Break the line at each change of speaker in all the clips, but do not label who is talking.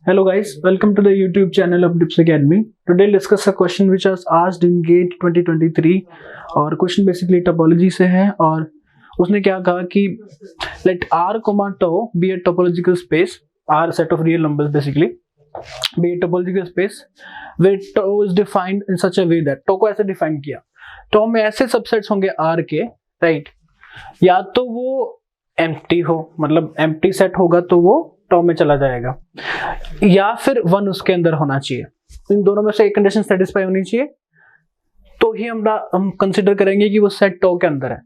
Hello guys, welcome to the YouTube channel of Dips Academy. Today we'll discuss a question which was asked in GATE 2023 और question basically topology से है और उसने क्या कहा कि let R, tau be a topological space, R set of real numbers basically be a topological space where tau is defined in such a way that tau को ऐसे डिफाइन किया, tau में ऐसे सबसेट्स होंगे R के, right, या तो वो एम्प्टी हो, मतलब एम्प्टी सेट होगा तो वो टॉ में चला जाएगा, या फिर वन उसके अंदर होना चाहिए। इन दोनों में से एक कंडीशन सेटिस्फाई होनी चाहिए तो ही हम कंसिडर करेंगे कि वो सेट टॉ के अंदर है।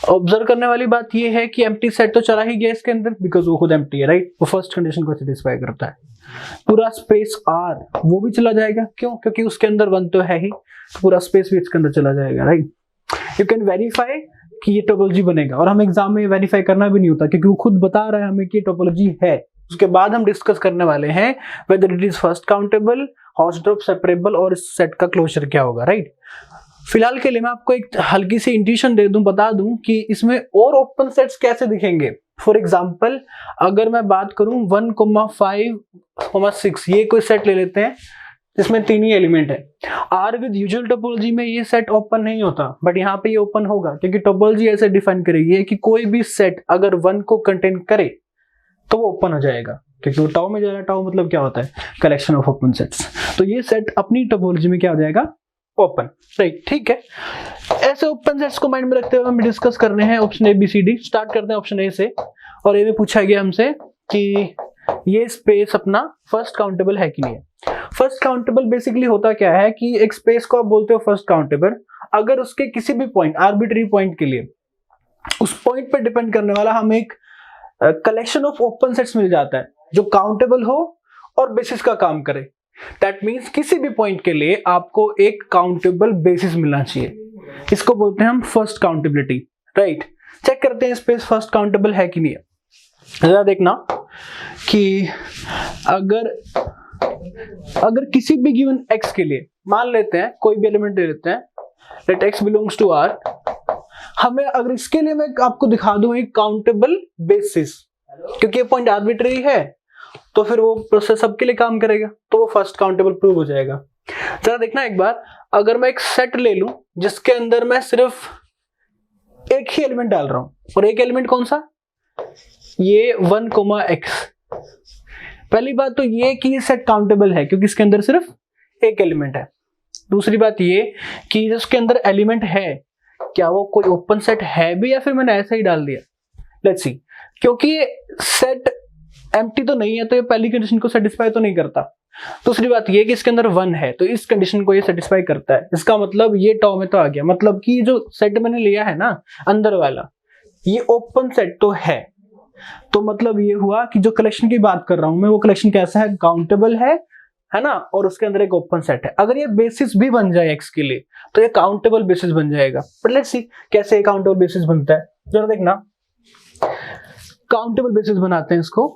ऑब्जर्व करने वाली बात ये है कि एम्प्टी सेट तो चला ही गया इसके अंदर बिकॉज वो खुद एम्प्टी है, राइट। वो फर्स्ट कंडीशन को सेटिस्फाई करता है। पूरा स्पेस आर वो भी चला जाएगा, क्यों? क्योंकि उसके अंदर वन तो है ही, पूरा स्पेस भी इसके अंदर चला जाएगा, राइट। यू कैन वेरीफाई कि ये टोपोलॉजी बनेगा और हम एग्जाम में वेरीफाई करना भी नहीं होता क्योंकि वो खुद बता रहा है हमें कि टोपोलॉजी है। उसके बाद हम डिस्कस करने वाले हैं whether it is first countable, Hausdorff separable और इस सेट का क्लोजर क्या होगा, राइट। फिलहाल के लिए मैं आपको एक हल्की सी इंट्यूशन दे दूं, बता दूं कि इसमें और ओपन सेट्स कैसे दिखेंगे। फॉर एग्जांपल अगर मैं बात करूं 1,5,6 ये कोई सेट ले लेते हैं जिसमें तीन ही एलिमेंट है। आर विद यूजुअल टोपोलॉजी में ये सेट ओपन नहीं होता, बट यहाँ पे ये ओपन होगा क्योंकि टोपोलॉजी ऐसे डिफाइन करेगी कि कोई भी सेट अगर वन को कंटेन करे तो वो ओपन हो जाएगा, क्योंकि वो टाउ में जा रहा है। टाउ मतलब क्या होता है? Collection of open sets. तो ये सेट अपनी टोपोलॉजी में क्या हो जाएगा? ओपन, राइट, ठीक है। ऐसे ओपन सेट्स को माइंड में रखते हुए हम डिस्कस करने हैं option A B C D. Start करते हैं ऑप्शन ए से, और ए में पूछा गया हमसे कि ये स्पेस अपना फर्स्ट काउंटेबल है कि नहीं है। फर्स्ट काउंटेबल बेसिकली होता क्या है कि एक स्पेस को आप बोलते हो फर्स्ट काउंटेबल अगर उसके किसी भी पॉइंट, आर्बिट्री पॉइंट के लिए उस पॉइंट पर डिपेंड करने वाला हमें एक कलेक्शन ऑफ ओपन सेट्स मिल जाता है जो काउंटेबल हो और बेसिस का काम करे। दैट मीन्स किसी भी पॉइंट के लिए आपको एक काउंटेबल बेसिस मिलना चाहिए। इसको बोलते हैं हम फर्स्ट काउंटेबिलिटी, राइट। चेक करते हैं स्पेस फर्स्ट काउंटेबल है कि नहीं है। जरा देखना कि अगर किसी भी गिवन x के लिए मान लेते हैं, कोई भी एलिमेंट ले लेते हैं, let x belongs to r, हमें अगर इसके लिए मैं आपको दिखा दूं एक काउंटेबल बेसिस, क्योंकि ये पॉइंट आर्बिट्री है तो फिर वो प्रोसेस सबके लिए काम करेगा, तो वो फर्स्ट काउंटेबल प्रूव हो जाएगा। जरा देखना एक बार, अगर मैं एक सेट ले लूं जिसके अंदर मैं सिर्फ एक ही एलिमेंट डाल रहा हूं, और एक एलिमेंट कौन सा? ये 1,x। पहली बात तो ये कि ये सेट काउंटेबल है क्योंकि इसके अंदर सिर्फ एक एलिमेंट है। दूसरी बात ये कि जिसके अंदर एलिमेंट है क्या वो कोई ओपन सेट है भी या फिर मैंने ऐसा ही डाल दिया। लेट्स सी, क्योंकि ये सेट एम्प्टी तो नहीं है तो ये पहली कंडीशन को सेटिस्फाई तो नहीं करता। दूसरी बात ये कि इसके अंदर वन है तो इस कंडीशन को ये सेटिस्फाई करता है। इसका मतलब ये टॉ में तो आ गया, मतलब कि जो सेट मैंने लिया है ना अंदर वाला, ये ओपन सेट तो है। तो मतलब ये हुआ कि जो कलेक्शन की बात कर रहा हूं मैं, वो कलेक्शन कैसा है? काउंटेबल है ना, और उसके अंदर एक ओपन सेट है। अगर ये बेसिस भी बन जाए x के लिए तो ये काउंटेबल बेसिस बन जाएगा। बट लेट्स सी कैसे काउंटेबल बेसिस बनता है। जरा देखना, काउंटेबल बेसिस बनाते हैं इसको।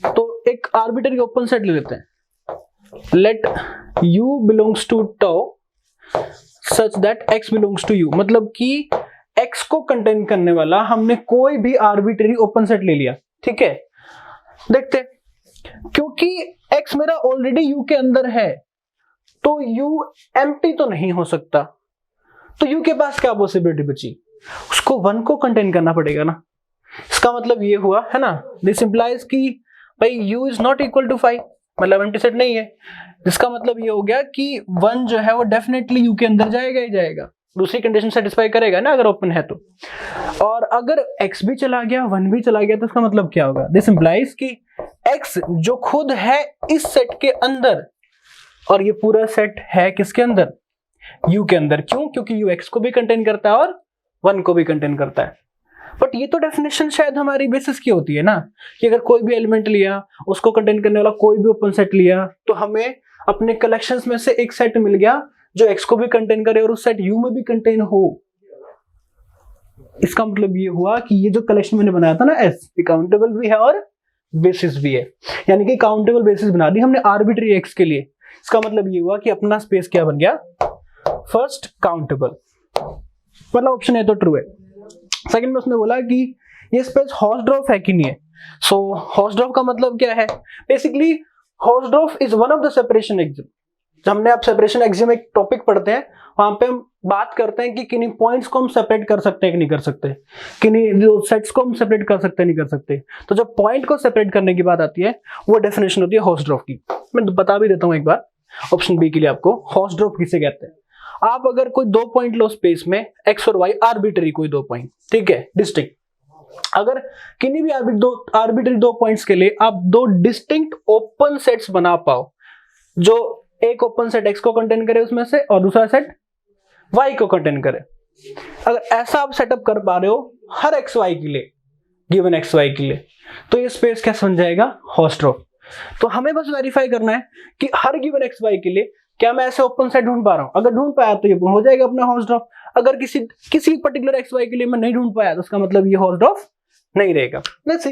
तो एक आर्बिट्री ओपन सेट ले लेते हैं, let u belongs to tau such that x belongs to u, मतलब कि x को कंटेन करने वाला हमने कोई भी आर्बिट्री ओपन सेट ले लिया, ठीक है। देखते, क्योंकि x मेरा ऑलरेडी u के अंदर है तो u एम्प्टी तो नहीं हो सकता, तो u के पास क्या पॉसिबिलिटी बची? उसको 1 को कंटेन करना पड़ेगा ना। इसका मतलब ये हुआ है ना, दिस इंप्लाइज कि भाई u is not equal to 5, मतलब एम्प्टी सेट नहीं है। जिसका मतलब ये हो गया कि 1 जो है वो डेफिनेटली u के अंदर जाएगा ही जाएगा, दूसरी कंडीशन सेटिस्फाई करेगा ना अगर ओपन है तो। और अगर x भी चला गया 1 भी चला गया तो इसका मतलब क्या होगा? दिस इंप्लाइज कि x जो खुद है इस सेट के अंदर, और ये पूरा सेट है किसके अंदर? u के अंदर। क्यों? क्योंकि u x को भी कंटेन करता है और 1 को भी कंटेन करता है। बट ये तो डेफिनेशन शायद हमारी बेसिस की होती है ना, कि अगर कोई भी एलिमेंट लिया, उसको कंटेन करने वाला कोई भी ओपन सेट लिया, तो हमें अपने कलेक्शंस में से एक सेट मिल गया जो x को भी कंटेन करे और उस सेट u में भी कंटेन हो। इसका मतलब ये हुआ कि ये जो कलेक्शन मैंने बनाया था ना S, ये काउंटेबल भी है और बेसिस भी है, यानी कि काउंटेबल बेसिस बना दी हमने आर्बिट्री x के लिए। इसका मतलब ये हुआ कि अपना स्पेस क्या बन गया? First countable. मतलब ऑप्शन है तो ट्रू है। सेकंड में उसने बोला कि ये स्पेस हॉर्सड्रॉप है कि नहीं है। सो हॉर्सड्रॉप का मतलब क्या है? Basically Hausdorff is one of the separation axiom. जब हमने आप सेपरेशन एक्सियम एक टॉपिक पढ़ते हैं, वहां पे हम बात करते हैं कि किन्हीं पॉइंट्स को हम सेपरेट कर सकते हैं कि नहीं कर सकते, किन्हीं जो सेट्स को हम सेपरेट कर सकते हैं नहीं कर सकते। तो जब पॉइंट को सेपरेट करने की बात आती है, वो डेफिनेशन होती है हाउसडॉर्फ की। मैं बता भी देता हूं एक बार, ऑप्शन बी के लिए आपको हाउसडॉर्फ किसे कहते हैं। आप अगर कोई दो पॉइंट लो स्पेस में, एक्स और वाई आर्बिट्री कोई दो पॉइंट, ठीक है, डिस्टिंक्ट, अगर किन्हीं भी आर्बिट्री दो पॉइंट्स के लिए आप दो डिस्टिंक्ट ओपन सेट्स बना पाओ, जो एक ओपन सेट एक्स को कंटेन करे उसमें से और दूसरा सेट वाई को कंटेन करे, अगर ऐसा आप सेटअप कर पा रहे हो हर एक्स वाई के लिए, गिवन एक्स वाई के लिए, तो ये स्पेस क्या बन जाएगा, हाउसडॉर्फ। तो हमें बस वेरीफाई करना है कि हर गिवन एक्स वाई के लिए क्या मैं ऐसे ओपन सेट ढूंढ पा रहा हूं। अगर ढूंढ पाया तो ये हो जाएगा अपना हाउसडॉर्फ। अगर किसी पर्टिकुलर एक्स वाई के लिए मैं नहीं ढूंढ पाया तो उसका मतलब ये हाउसडॉर्फ नहीं रहेगा। लेट्स सी,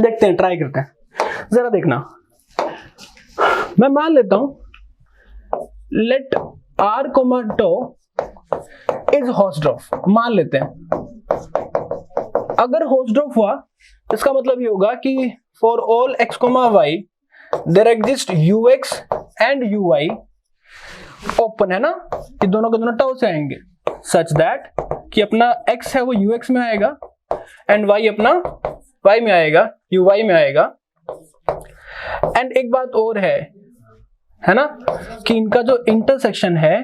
देखते हैं, ट्राई करते हैं, जरा देखना। मैं मान लेता हूं let R comma tau is Hausdorff, मान लेते हैं। अगर हाउसडॉर्फ हुआ इसका मतलब ये होगा कि for all x comma y there exist u x and u y, open है ना, ये दोनों के दोनों टो से आएंगे, सच दैट कि अपना x है वो ux में आएगा एंड y अपना y में आएगा, uy में आएगा। एंड एक बात और है ना, कि इनका जो इंटरसेक्शन है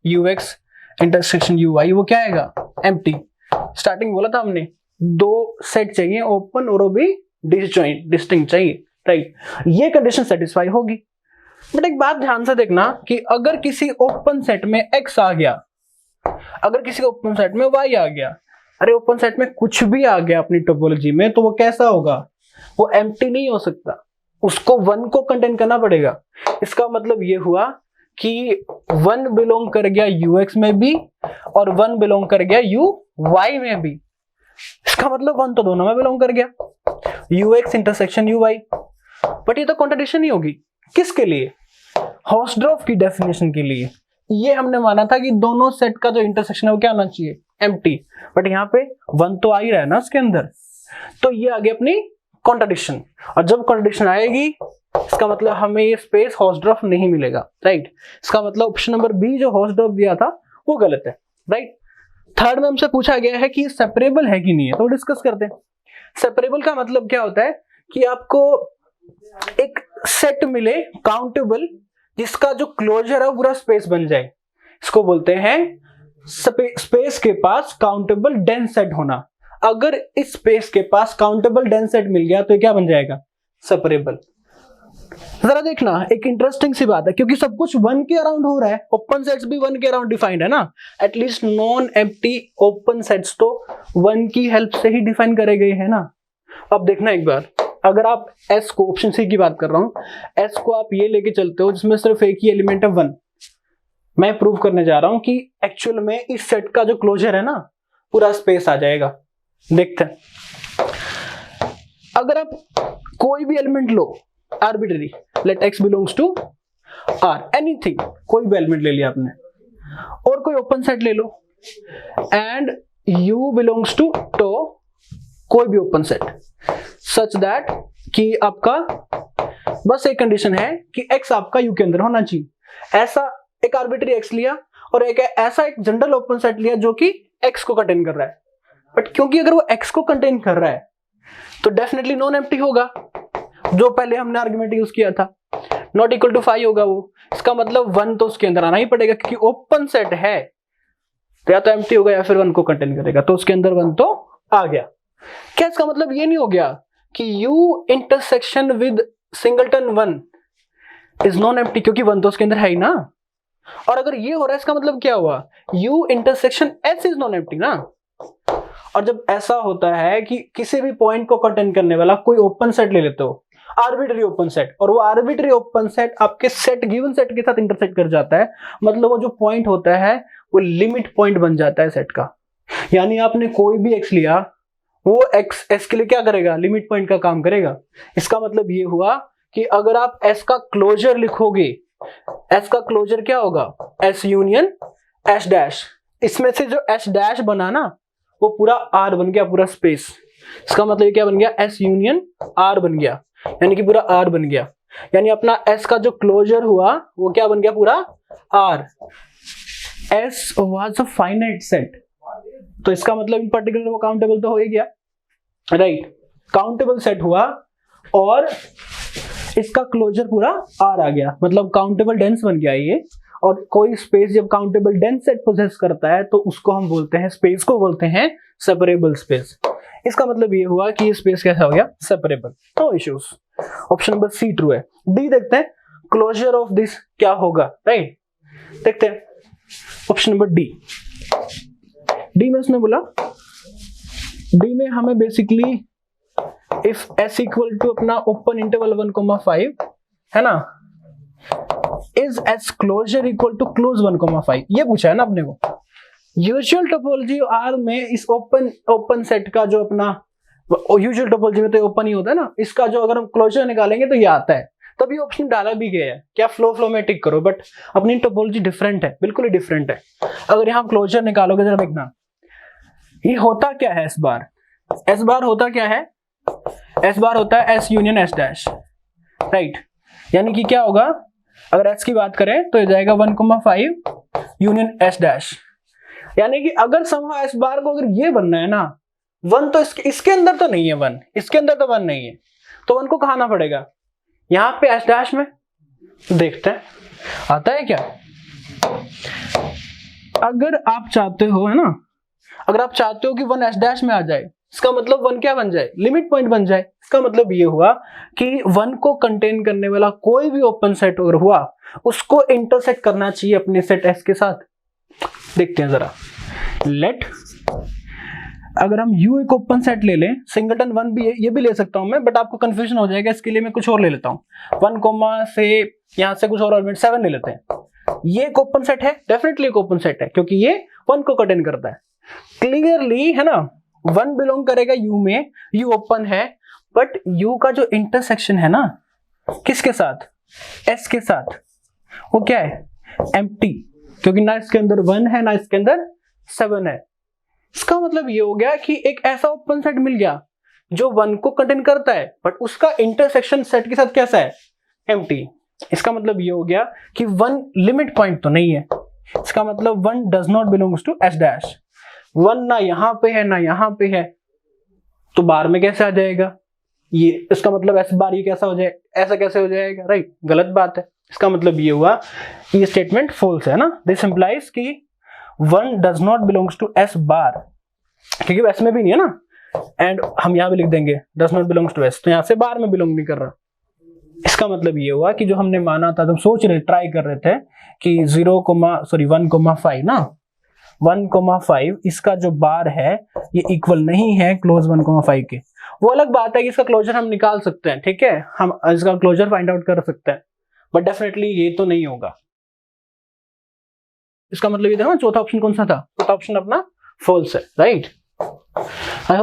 ux इंटरसेक्शन uy वो क्या आएगा, एम्प्टी। स्टार्टिंग बोला था हमने दो सेट चाहिए ओपन और वो भी डिस्टिंक्ट चाहिए, राइट, ये कंडीशन सेटिस्फाई होगी। बट एक बात ध्यान से देखना कि अगर किसी ओपन सेट में x आ गया, अगर किसी ओपन सेट में y आ गया, अरे ओपन सेट में कुछ भी आ गया अपनी टोपोलॉजी में, तो वो कैसा होगा, वो एम्प्टी नहीं हो सकता, उसको 1 को कंटेन करना पड़ेगा। इसका मतलब ये हुआ कि 1 बिलोंग कर गया ux में भी और 1 बिलोंग कर गया uy में भी। इसका मतलब 1 तो दोनों में बिलोंग कर गया, ux इंटरसेक्शन uy। बट ये तो कॉन्ट्रडिक्शन ही होगी, किसके लिए, हाउसडॉर्फ की डेफिनेशन के लिए। ये हमने माना था कि दोनों सेट का जो इंटरसेक्शन है वो क्या होना चाहिए, एम्प्टी, बट यहाँ पे 1 तो आ ही रहा है ना उसके अंदर, तो ये आ गई अपनी कॉन्ट्रडिक्शन। और जब कॉन्ट्रडिक्शन आएगी इसका मतलब हमें ये स्पेस हाउसडॉर्फ नहीं मिलेगा, राइट। इसका मतलब ऑप्शन नंबर बी जो हाउसडॉर्फ दिया था वो गलत है, राइट। थर्ड में हमसे पूछा गया है कि सेपरेबल है कि नहीं है, तो डिस्कस करते हैं। सेपरेबल का मतलब क्या होता है कि आपको एक सेट मिले काउंटेबल, जिसका जो क्लोजर है वो पूरा स्पेस बन जाए, इसको बोलते हैं स्पेस के पास काउंटेबल डेंस सेट होना। अगर इस स्पेस के पास काउंटेबल डेंस सेट मिल गया तो ये क्या बन जाएगा, सेपरेबल। जरा देखना, एक इंटरेस्टिंग सी बात है, क्योंकि सब कुछ 1 के अराउंड हो रहा है, ओपन सेट्स भी 1 के अराउंड डिफाइंड है ना, at least non empty open sets तो 1 की हेल्प से ही डिफाइन करे गए हैं ना। अब देखना एक बार, अगर आप S को, ऑप्शन सी की बात कर रहा हूं, S को आप ये लेके चलते हो जिसमें सिर्फ एक ही एलिमेंट है 1, मैं प्रूव करने जा रहा हूं कि एक्चुअल में इस सेट का जो क्लोजर है ना पूरा स्पेस आ जाएगा। देखते हैं, अगर आप कोई भी एलिमेंट लो arbitrary, let x belongs to r, anything, कोई भी एलिमेंट ले लिया आपने, और कोई ओपन सेट ले लो and u belongs to tau, कोई भी ओपन सेट, सच दैट कि आपका बस एक कंडीशन है कि x आपका u के अंदर होना चाहिए। ऐसा एक आर्बिट्री x लिया और एक ऐसा एक जनरल ओपन सेट लिया जो कि x को कंटेन कर रहा है, बट क्योंकि अगर वो x को कंटेन कर रहा है तो डेफिनेटली नॉन एम्प्टी होगा, जो पहले हमने आर्गुमेंट यूज किया था, नॉट इक्वल टू 5 होगा वो। इसका मतलब 1 तो उसके अंदर आना ही पड़ेगा, क्योंकि ओपन सेट है तो या तो एम्प्टी होगा या फिर 1 को कंटेन करेगा, तो उसके अंदर 1 तो आ गया। क्या इसका मतलब ये नहीं हो गया कि u intersection with singleton 1 is non empty, क्योंकि 1 तो उसके अंदर है ही ना। और अगर ये हो रहा है इसका मतलब क्या हुआ, u intersection s is non empty ना। और जब ऐसा होता है कि किसी भी पॉइंट को कंटेन करने वाला कोई ओपन सेट ले लेते हो, आर्बिट्री ओपन सेट, और वो आर्बिट्री ओपन सेट आपके सेट, गिवन सेट के साथ इंटरसेक्ट कर जाता है, मतलब वो जो पॉइंट होता है वो लिमिट पॉइंट बन जाता है सेट का। यानी आपने कोई भी x लिया, वो x s के लिए क्या करेगा, लिमिट पॉइंट का काम करेगा। इसका मतलब ये हुआ कि अगर आप s का क्लोजर लिखोगे, s का क्लोजर क्या होगा, s यूनियन s डैश, इसमें से जो s डैश बना ना वो पूरा r बन गया, पूरा स्पेस। इसका मतलब क्या बन गया, s यूनियन r बन गया, यानी कि पूरा r बन गया। यानी अपना S का जो क्लोजर हुआ वो क्या बन गया पूरा R। S was a finite set, तो इसका मतलब इन पर्टिकुलर वो काउंटेबल तो हो ही गया, राइट। काउंटेबल सेट हुआ और इसका क्लोजर पूरा R आ गया, मतलब काउंटेबल डेंस बन गया ये। और कोई स्पेस जब काउंटेबल डेंस सेट पोजेस करता है तो उसको हम बोलते हैं, स्पेस को बोलते हैं सेपरेबल स्पेस। इसका मतलब ये हुआ कि ये स्पेस कैसा हो गया, separable, no issues. Option number C true है। डी देखते हैं क्लोजर ऑफ दिस क्या होगा, राइट। देखते हैं ऑप्शन नंबर डी। डी में उसने बोला, डी में हमें basically if s equal to अपना ओपन इंटरवल 1,5 है ना, is s closure equal to close 1,5, ये पूछा है ना अपने को। यूजुअल टोपोलॉजी R में इस ओपन सेट का जो अपना यूजुअल टोपोलॉजी में तो ओपन ही होता है ना, इसका जो अगर हम क्लोजर निकालेंगे तो ये आता है, तभी ऑप्शन डाला भी गया है क्या फ्लो में टिक करो, बट अपनी टोपोलॉजी डिफरेंट है, बिल्कुल ही डिफरेंट है। अगर यहाँ क्लोजर निकालोगे जरा देखना, ये होता क्या है, S बार होता क्या है, S बार होता है S union S dash, right. यानी कि क्या होगा, अगर S की बात करें तो ये जाएगा 1,5 यूनियन S डैश। यानी कि अगर समहाउ S बार को अगर ये बनना है ना 1, तो इसके अंदर तो नहीं है 1, इसके अंदर तो 1 नहीं है, तो 1 को कहाँ आना पड़ेगा, यहाँ पे S डैश में। देखते हैं आता है क्या। अगर आप चाहते हो, है ना, अगर आप चाहते हो कि 1 S डैश में आ जाए, इसका मतलब 1 क्या बन जाए, लिमिट पॉइंट बन जाए। इसका मतलब ये हुआ कि 1 को कंटेन करने वाला कोई भी ओपन सेट अगर हुआ उसको इंटरसेक्ट करना चाहिए अपने सेट S के साथ। देखते हैं जरा, लेट अगर हम U एक ओपन सेट ले लें, सिंगलटन 1 भी है, ये भी ले सकता हूं मैं, बट आपको कंफ्यूजन हो जाएगा, इसके लिए मैं कुछ और ले लेता हूं। 1 कोमा से यहां से कुछ और एलिमेंट 7 ले लेते हैं। ये एक ओपन सेट है, डेफिनेटली एक ओपन सेट है, क्योंकि ये 1 को कंटेन करता है क्लियरली, है ना। 1 बिलोंग करेगा U में, U ओपन है, बट U का जो इंटरसेक्शन है ना किसके साथ, S के साथ, वो क्या है, एम्प्टी, क्योंकि ना इसके अंदर 1 है ना इसके अंदर 7 है। इसका मतलब ये हो गया कि एक ऐसा ओपन सेट मिल गया जो 1 को कंटेन करता है, बट उसका इंटरसेक्शन सेट के साथ कैसा है, एम्प्टी। इसका मतलब ये हो गया कि 1 लिमिट पॉइंट तो नहीं है, इसका मतलब 1 does not belongs to S dash. 1 ना यहाँ पे है ना यहाँ पे है, तो बार में कैसे आ जाएगा ये, इसका मतलब S बार ये कैसा हो जाए, ऐसा कैसे हो जाएगा, राइट, गलत बात है। इसका मतलब ये हुआ कि ये स्टेटमेंट फॉल्स है ना। दिस इंप्लाइज कि 1 does not belongs to S bar, क्योंकि S में भी नहीं है ना, एंड हम यहाँ भी लिख देंगे does not belongs to S, तो यहाँ से बार में बिलोंग नहीं कर रहा। इसका मतलब ये हुआ कि जो हमने माना था, तो सोच रहे ट्राई कर रहे थे कि 1,5 ना, 1,5 इसका जो बार है ये इक्वल नहीं है क्लोज 1,5 के। वो अलग बात है कि इसका क्लोजर हम निकाल सकते हैं, ठीक है, हम इसका क्लोजर फाइंड आउट कर सकते हैं, बट डेफिनेटली ये तो नहीं होगा। इसका मतलब ये था ना, चौथा ऑप्शन कौन सा था, चौथा ऑप्शन अपना फॉल्स है, right. I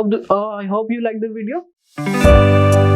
hope you like this video.